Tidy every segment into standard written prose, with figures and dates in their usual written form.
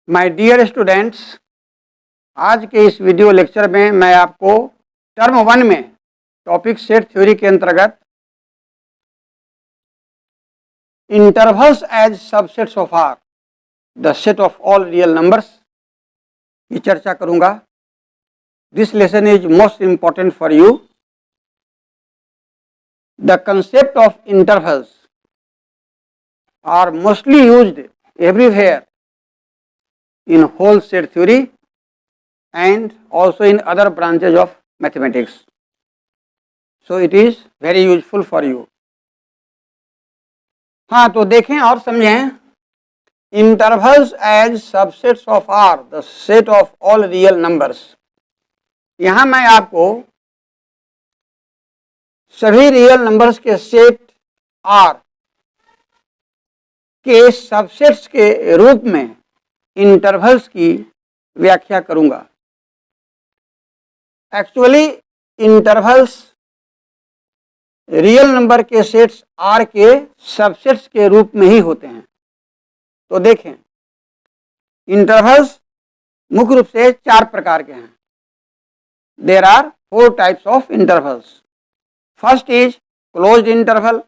My dear students, आज के इस वीडियो लेक्चर में मैं आपको टर्म 1 में टॉपिक सेट थ्योरी के अंतर्गत intervals as subsets of R the set of all real numbers की चर्चा करूंगा। This lesson is most important for you. The concept of intervals are mostly used everywhere in whole set theory and also in other branches of mathematics. So it is very useful for you. हाँ, तो देखें और समझें। Intervals as subsets of R, the set of all real numbers. यहाँ मैं आपको सभी real numbers के सेट R के सबसेट्स के रूप में इंटरवल्स की व्याख्या करूंगा। एक्चुअली इंटरवल्स रियल नंबर के सेट्स आर के सबसेट्स के रूप में ही होते हैं। तो देखें, इंटरवल्स मुख्य रूप से 4 प्रकार के हैं। There are 4 types of intervals. First is closed interval,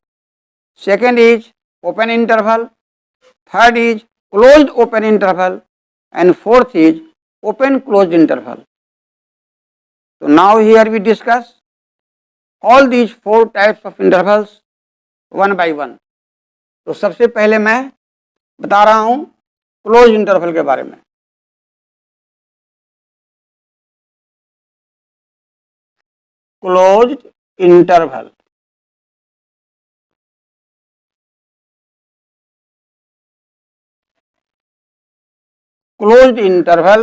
second is open interval, third is closed open interval, and fourth is open closed interval. So now here we discuss all these 4 types of intervals one by one. तो सबसे पहले मैं बता रहा हूं close interval के बारे में। Closed interval closed interval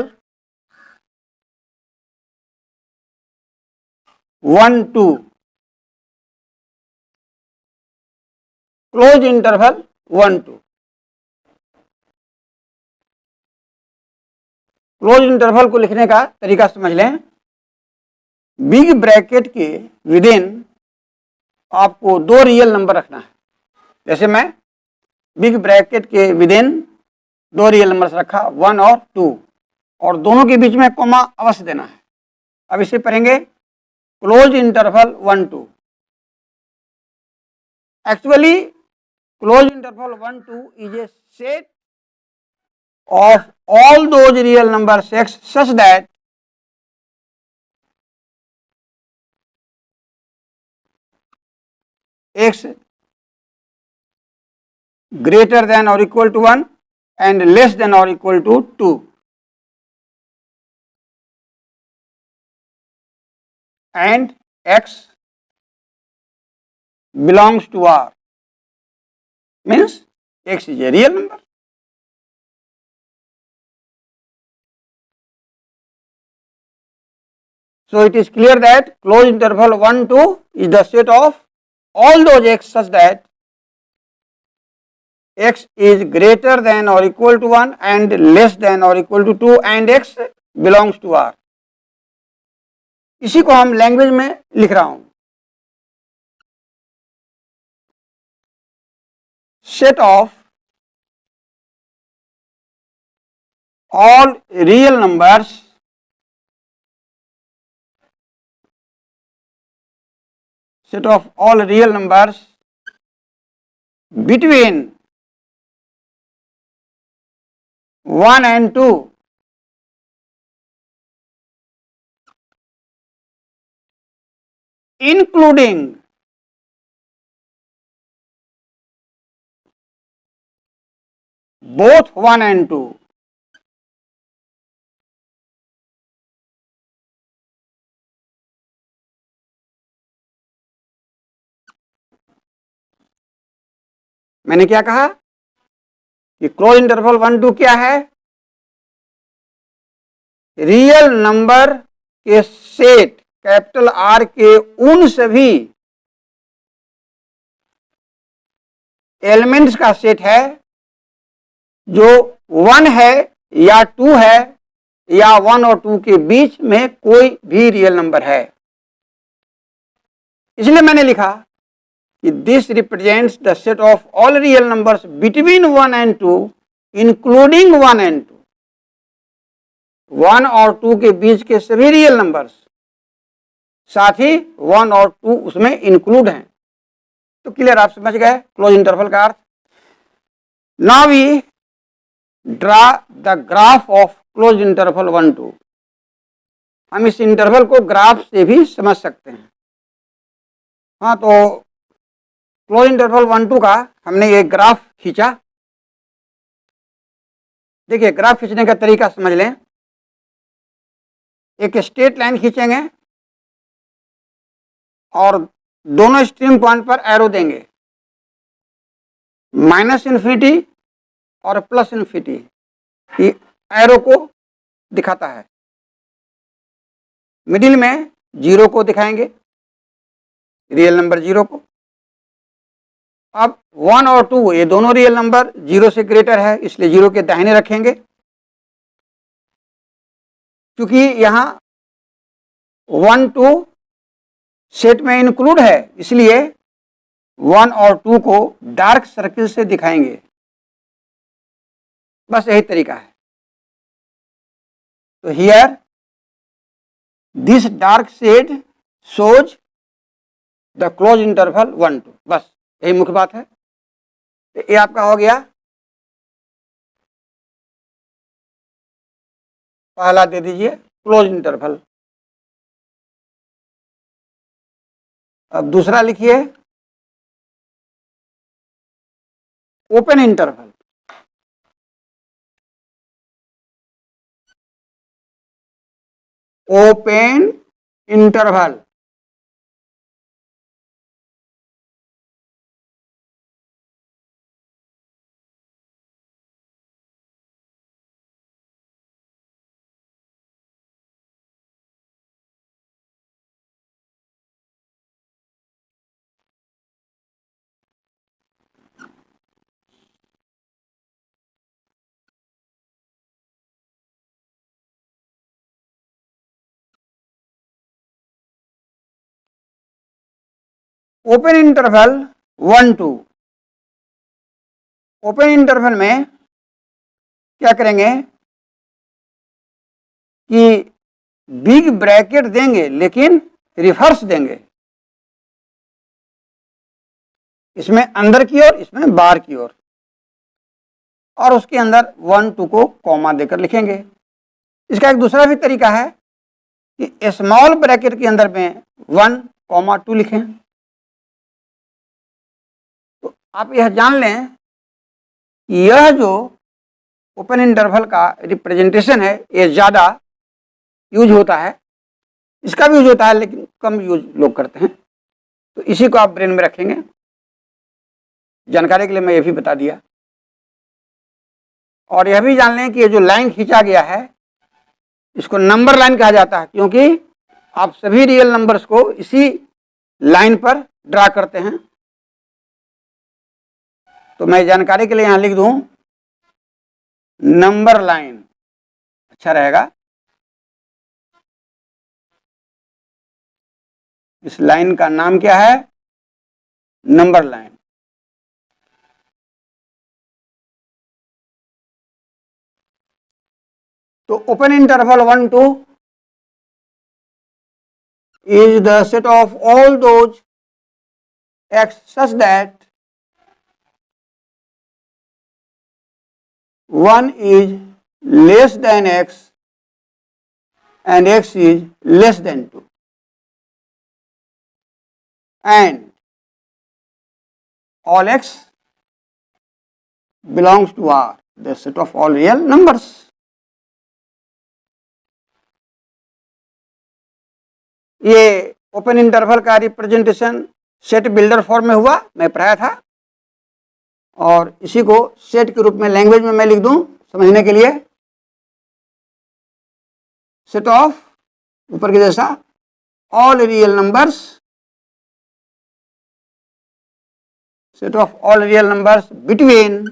1 2 closed interval 1 2 close interval को लिखने का तरीका समझ लें। बिग ब्रैकेट के विद इन आपको 2 रियल नंबर रखना है। जैसे मैं बिग ब्रैकेट के विद इन 2 रियल नंबर्स रखा 1 और 2, और दोनों के बीच में कॉमा अवश्य देना है। अब इसे पढ़ेंगे close interval 1 2। Actually close interval 1 2 is a set of all those real numbers x such that x greater than or equal to 1 and less than or equal to 2, and x belongs to R, means x is a real number. So it is clear that closed interval 1 2 is the set of all those x such that x is greater than or equal to 1 and less than or equal to 2 and x belongs to R. इसी को हम language में लिख रहा हूं। Set of all real numbers set of all real numbers between 1 and 2 including both 1 and 2. मैंने क्या कहा कि क्लोज इंटरवल 1 2 क्या है? रियल नंबर के सेट कैपिटल आर के उन सभी एलिमेंट्स का सेट है जो 1 है या 2 है या 1 और 2 के बीच में कोई भी रियल नंबर है। इसलिए मैंने लिखा कि this represents the set of all real numbers between 1 and 2 including 1 and 2। 1 और 2 के बीच के सभी रियल नंबर्स, साथ ही 1 और 2 उसमें इंक्लूड हैं। तो क्लियर, आप समझ गए क्लोज इंटरवल का अर्थ। Now we draw the graph of close interval 1 2। हम इस इंटरवल को ग्राफ से भी समझ सकते हैं। हाँ, तो क्लोज इंटरवल 1 2 का हमने ये ग्राफ खींचा। देखिए, ग्राफ खींचने का तरीका समझ लें। एक स्ट्रेट लाइन खींचेंगे और दोनों एक्सट्रीम पॉइंट पर एरो देंगे, -इन्फिनिटी और +इन्फिनिटी। ये एरो को दिखाता है। मिडिल में 0 को दिखाएंगे, रियल नंबर 0 को। अब 1 और 2 ये दोनों रियल नंबर 0 से ग्रेटर है, इसलिए 0 के दाहिने रखेंगे। क्योंकि यहाँ 1 2 सेट में इंक्लूड है, इसलिए 1 और 2 को डार्क सर्किल से दिखाएंगे। बस यही तरीका है। तो here this dark shade shows the close interval 1 2। बस यही मुख्य बात है। ये आपका हो गया पहला, दे दीजिए क्लोज इंटरवल। अब दूसरा लिखिए open interval. Open interval open interval 1 2। Open interval में क्या करेंगे कि बिग ब्रैकेट देंगे, लेकिन रिवर्स देंगे। इसमें अंदर की ओर, इसमें बाहर की ओर, और उसके अंदर 1 2 को कॉमा देकर लिखेंगे। इसका एक दूसरा भी तरीका है कि स्मॉल ब्रैकेट के अंदर में 1 2 लिखें। तो आप यह जान लें कि यह जो ओपन इंटरवल का रिप्रेजेंटेशन है ये ज़्यादा यूज होता है। इसका भी यूज होता है, लेकिन कम यूज लोग करते हैं। तो इसी को आप ब्रेन में रखेंगे। जानकारी के लिए मैं ये भी बता दिया। और यह भी जान लें कि ये जो लाइन खींचा गया है इसको नंबर लाइन कहा जाता है, क्योंकि आप सभी रियल नंबर्स को इसी लाइन पर ड्रा करते हैं। तो मैं जानकारी के लिए यहां लिख दूं नंबर लाइन, अच्छा रहेगा। इस लाइन का नाम क्या है? Number line. तो open interval 1 2 is the set of all those x such that 1 is less than x and x is less than 2, and all x belongs to R, the set of all real numbers. ये open interval का representation set builder form में हुआ, मैं पढ़ाया था। और इसी को सेट के रूप में लैंग्वेज में मैं लिख दूं समझने के लिए। सेट ऑफ, ऊपर के जैसा, all real numbers, set of all real numbers between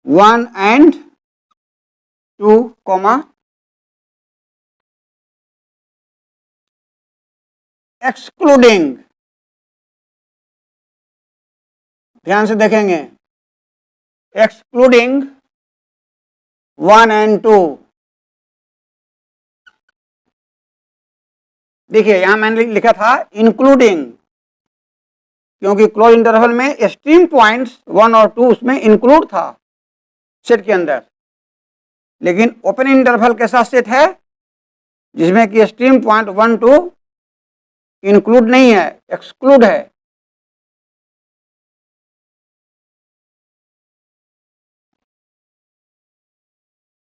1 and 2, excluding, ध्यान से देखेंगे, एक्सक्लूडिंग 1 and 2। देखिए यहां मैंने लिखा था इंक्लूडिंग, क्योंकि क्लोज इंटरवल में एक्सट्रीम पॉइंट्स 1 और 2 उसमें इंक्लूड था सेट के अंदर, लेकिन ओपन इंटरवल कैसा सेट है जिसमें कि एक्सट्रीम पॉइंट 1 2 इंक्लूड नहीं है, एक्सक्लूड है।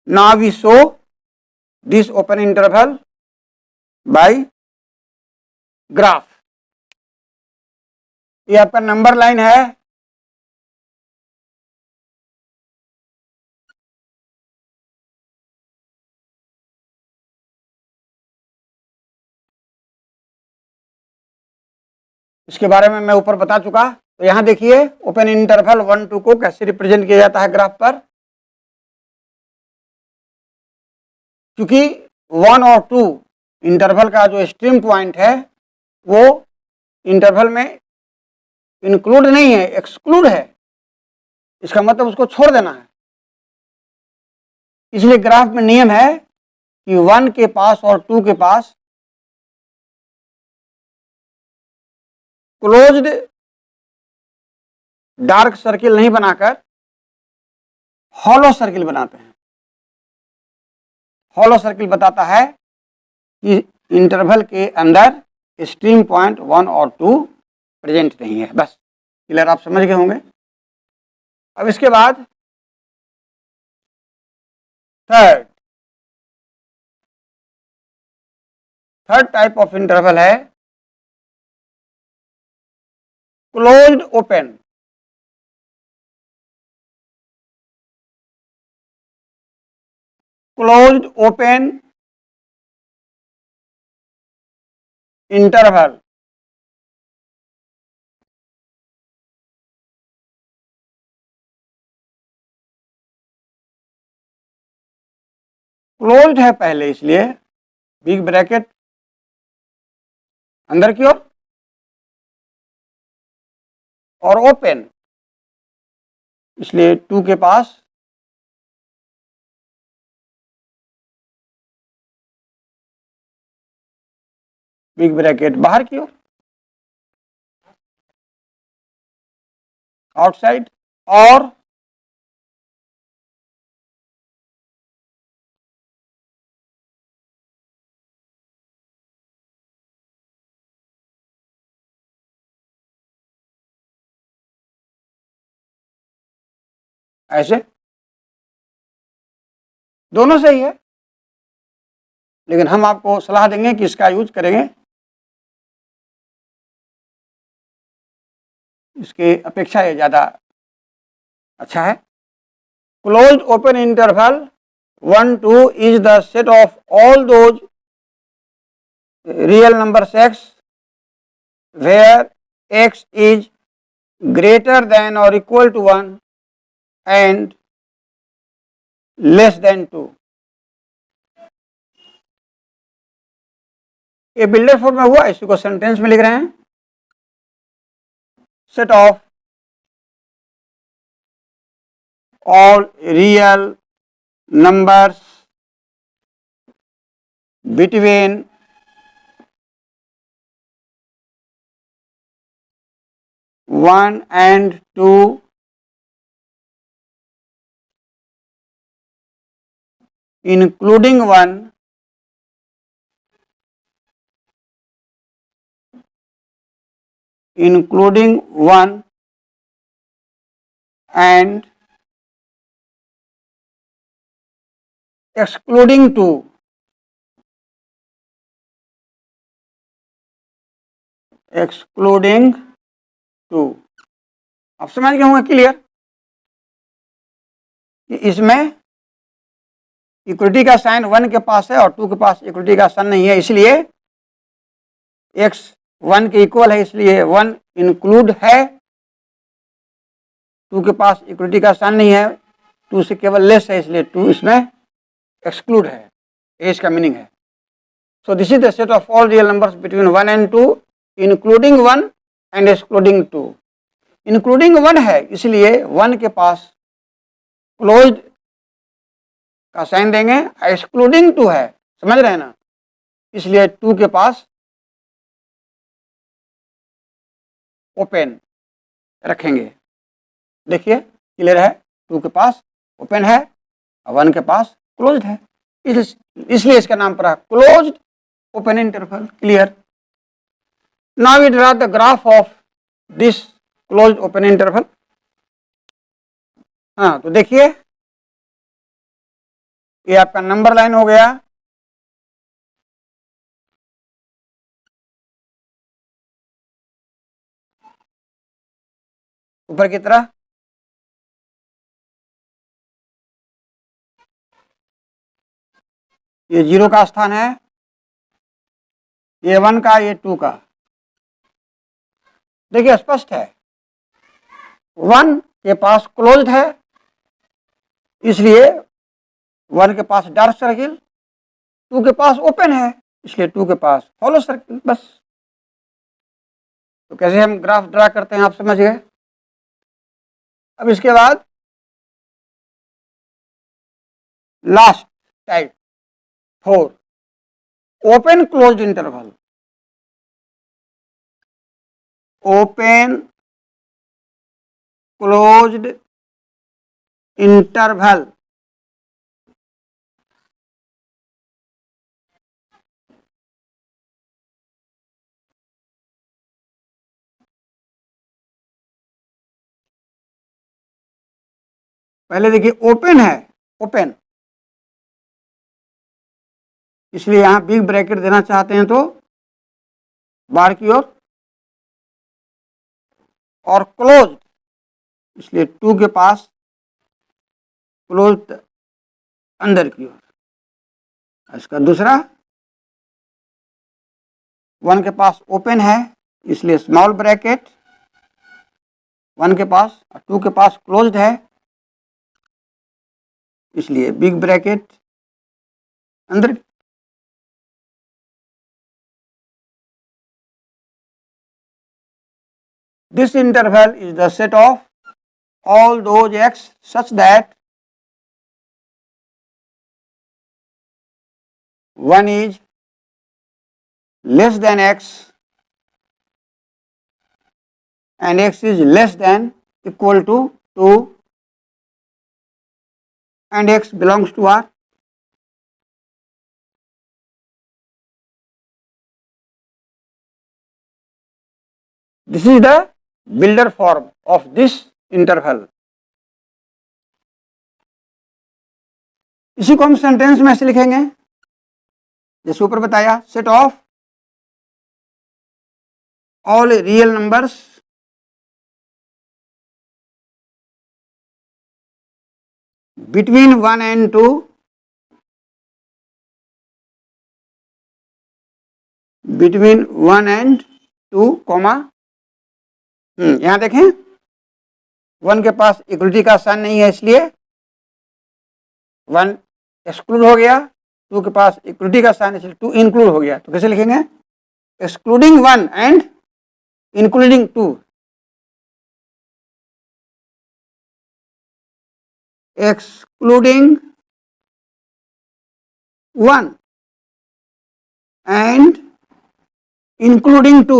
Now we show this open interval by graph। ये आपका नंबर लाइन है, इसके बारे में मैं ऊपर बता चुका। तो यहां देखिए ओपन इंटरवल 1 2 को कैसे रिप्रेजेंट किया जाता है ग्राफ पर। क्योंकि 1 और 2 इंटरवल का जो एक्सट्रीम पॉइंट है वो इंटरवल में इंक्लूड नहीं है, एक्सक्लूड है, इसका मतलब उसको छोड़ देना है। इसलिए ग्राफ में नियम है कि 1 के पास और 2 के पास क्लोज्ड डार्क सर्किल नहीं बनाकर हॉलो सर्किल बनाते हैं। हॉलो सर्किल बताता है कि इंटरवल के अंदर एक्सट्रीम पॉइंट 1 और 2 प्रेजेंट नहीं है। बस क्लियर, आप समझ गए होंगे। अब इसके बाद थर्ड टाइप ऑफ इंटरवल है closed open. Closed open interval closed है पहले, इसलिए बिग ब्रैकेट अंदर की ओर और ओपन, इसलिए 2 के पास बिग ब्रैकेट बाहर की ओर, आउटसाइड, और ऐसे दोनों सही है, लेकिन हम आपको सलाह देंगे कि इसका यूज करेंगे, इसके अपेक्षा ये ज़्यादा अच्छा है। Closed open interval 1 2 is the set of all those real numbers x where x is greater than or equal to 1 and less than 2। ये बिल्डर फॉर्म में हुआ, इसी को सेंटेंस में लिख रहे हैं। Set of all real numbers between 1 and 2 including 1 and excluding 2। excluding 2 आप समझ गए होंगे क्लियर कि इसमें इक्वलिटी का साइन 1 के पास है और 2 के पास इक्वलिटी का साइन नहीं है, इसलिए x 1 के इक्वल है, इसलिए 1 इंक्लूड है, 2 के पास इक्वलिटी का साइन नहीं है, 2 से केवल लेस है, इसलिए 2 इसमें एक्सक्लूड है। ये इसका मीनिंग है। So this is the set of all real numbers between 1 and 2 including 1 and excluding 2। Including 1 है इसलिए 1 के पास क्लोज्ड का साइन देंगे, एक्सक्लूडिंग 2 है, समझ रहे हैं ना, इसलिए 2 के पास ओपन रखेंगे। देखिए क्लियर है, 2 के पास ओपन है और 1 के पास क्लोज्ड है, इसलिए इसका नाम पड़ा closed open interval. Clear. Now we draw the graph of this closed open interval. हाँ, तो देखिए ये आपका नंबर लाइन हो गया, ऊपर की तरह, ये 0 का स्थान है, ये 1 का, ये 2 का। देखिए स्पष्ट है, 1 के पास क्लोज्ड है इसलिए 1 के पास डार्क सर्किल, 2 के पास ओपन है इसलिए 2 के पास हॉलो सर्किल, बस। तो कैसे हम ग्राफ ड्रा करते हैं आप समझ गए। अब इसके बाद last type 4, open closed interval. Open closed interval पहले देखिए ओपन है, ओपन, इसलिए यहां बिग ब्रैकेट देना चाहते हैं तो बाहर की ओर, और क्लोज्ड इसलिए 2 के पास क्लोज्ड अंदर की ओर। इसका दूसरा 1 के पास ओपन है इसलिए स्मॉल ब्रैकेट 1 के पास, और 2 के पास क्लोज्ड है इसलिए बिग ब्रैकेट अंदर। This interval is the set of all those x such that 1 is less than x and x is less than equal to 2 and x belongs to R. This is the builder form of this interval. इसी को हम sentence में ऐसे लिखेंगे जैसे ऊपर बताया, set of all real numbers between 1 and 2 between 1 and 2 comma, यहां देखें 1 के पास इक्वलिटी का साइन नहीं है इसलिए 1 एक्सक्लूड हो गया, 2 के पास इक्वलिटी का साइन इसलिए 2 इंक्लूड हो गया। तो कैसे लिखेंगे, excluding 1 and including 2, excluding 1 and including 2.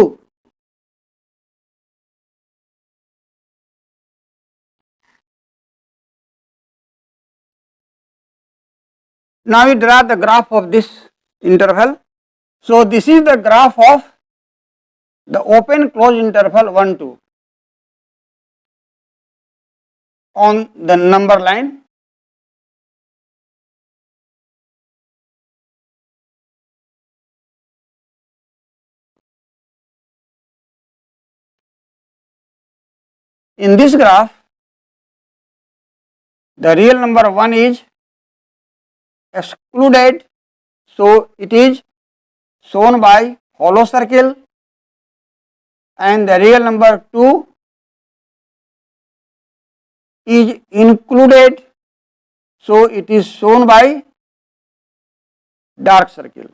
Now we draw the graph of this interval. So this is the graph of the open close interval 1 2 on the number line. In this graph, the real number 1 is excluded, so it is shown by hollow circle, and the real number 2 is included, so it is shown by dark circle.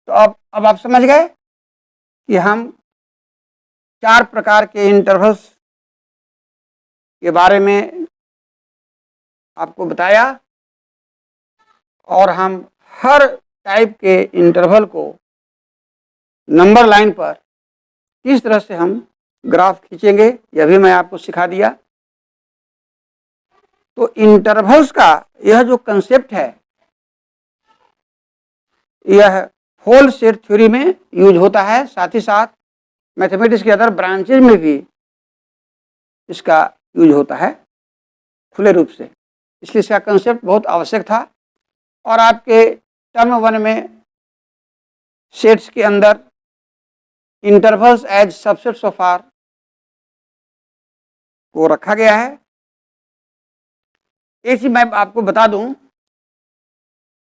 तो अब आप समझ गए कि हम 4 प्रकार के intervals के बारे में आपको बताया और हम हर टाइप के इंटरवल को नंबर लाइन पर किस तरह से हम ग्राफ खींचेंगे यह भी मैं आपको सिखा दिया। तो इंटरवल्स का यह जो कंसेप्ट है यह होल सेट थ्योरी में यूज होता है, साथ ही साथ मैथमेटिक्स के अदर ब्रांचेज में भी इसका यूज होता है खुले रूप से, इसलिए इसका कंसेप्ट बहुत आवश्यक था। और आपके टर्म 1 में सेट्स के अंदर intervals as subsets of R को रखा गया है। एक चीज मैं आपको बता दूं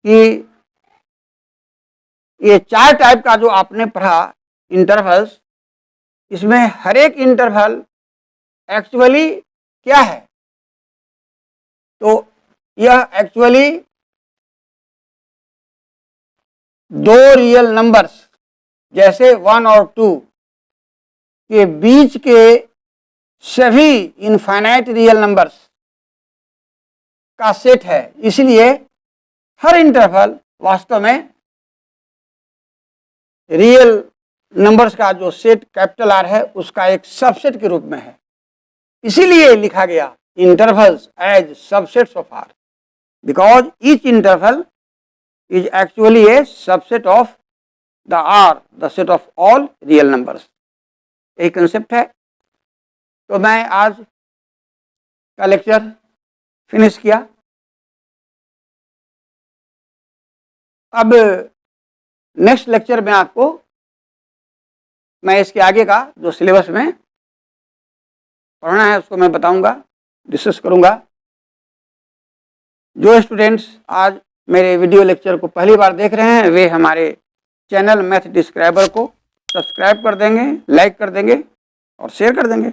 कि ये 4 टाइप का जो आपने पढ़ा इंटरवल्स, इसमें हर एक इंटरवल एक्चुअली क्या है, तो यह एक्चुअली 2 रियल नंबर्स जैसे 1 और 2 के बीच के सभी इनफाइनाइट रियल नंबर्स का सेट है। इसलिए हर इंटरवल वास्तव में रियल नंबर्स का जो सेट कैपिटल आर है उसका एक सबसेट के रूप में है, इसीलिए लिखा गया intervals as subsets of R, because each interval is actually a subset of the R, the set of all real numbers. यही कंसेप्ट है। तो मैं आज का लेक्चर फिनिश किया। अब नेक्स्ट लेक्चर में आपको मैं इसके आगे का जो सिलेबस में पढ़ना है उसको मैं बताऊंगा, डिस्कस करूंगा। जो स्टूडेंट्स आज मेरे वीडियो लेक्चर को पहली बार देख रहे हैं वे हमारे चैनल मैथ डिस्क्राइबर को सब्सक्राइब कर देंगे, लाइक कर देंगे और शेयर कर देंगे।